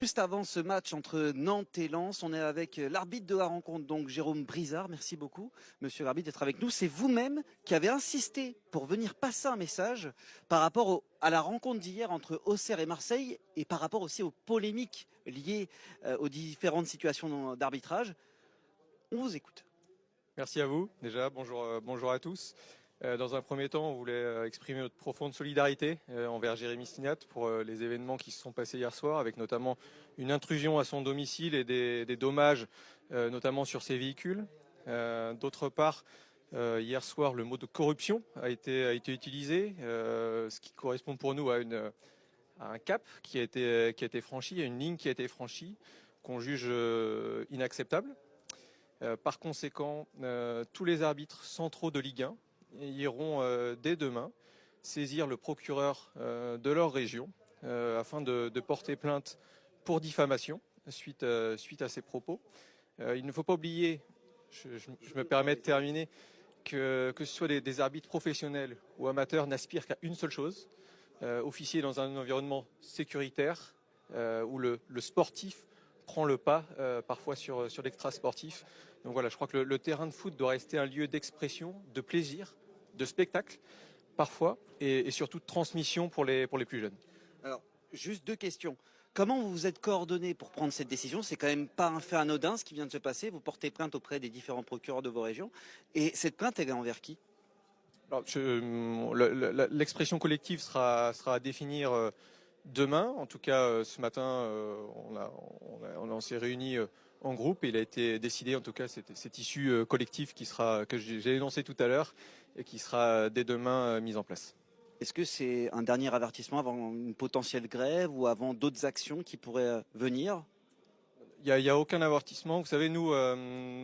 Juste avant ce match entre Nantes et Lens, on est avec l'arbitre de la rencontre, donc Jérôme Brizard. Merci beaucoup, monsieur l'arbitre, d'être avec nous. C'est vous-même qui avez insisté pour venir passer un message par rapport à la rencontre d'hier entre Auxerre et Marseille et par rapport aussi aux polémiques liées aux différentes situations d'arbitrage. On vous écoute. Merci à vous, déjà, bonjour à tous. Dans un premier temps, on voulait exprimer notre profonde solidarité envers Jérémy Stignat pour les événements qui se sont passés hier soir, avec notamment une intrusion à son domicile et des dommages, notamment sur ses véhicules. D'autre part, hier soir, le mot de corruption a été utilisé, ce qui correspond pour nous à un cap qui a été franchi, à une ligne qui a été franchie, qu'on juge inacceptable. Par conséquent, tous les arbitres centraux de Ligue 1 iront dès demain saisir le procureur de leur région afin de porter plainte pour diffamation suite à ces propos. Il ne faut pas oublier, je me permets de terminer, que ce soit des arbitres professionnels ou amateurs n'aspirent qu'à une seule chose, officier dans un environnement sécuritaire où le sportif prend le pas parfois sur l'extra-sportif. Donc voilà, je crois que le terrain de foot doit rester un lieu d'expression, de plaisir, de spectacle parfois et surtout de transmission pour les plus jeunes. Alors, juste deux questions. Comment vous vous êtes coordonné pour prendre cette décision? C'est quand même pas un fait anodin ce qui vient de se passer. Vous portez plainte auprès des différents procureurs de vos régions. Et cette plainte, elle est envers qui? Alors, l'expression collective sera à définir demain. En tout cas, ce matin, on s'est réunis en groupe et il a été décidé, en tout cas, cette issue collective que j'ai énoncée tout à l'heure et qui sera dès demain mise en place. Est-ce que c'est un dernier avertissement avant une potentielle grève ou avant d'autres actions qui pourraient venir? Il y a aucun avertissement. Vous savez, nous,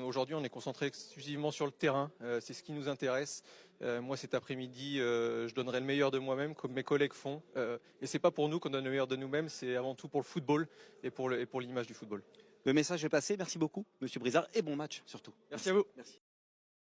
aujourd'hui, on est concentré exclusivement sur le terrain. C'est ce qui nous intéresse. Moi, cet après-midi, je donnerai le meilleur de moi-même, comme mes collègues font. Et c'est pas pour nous qu'on donne le meilleur de nous-mêmes, c'est avant tout pour le football et pour l'image du football. Le message est passé. Merci beaucoup, monsieur Brizard, et bon match surtout. Merci à vous. Merci.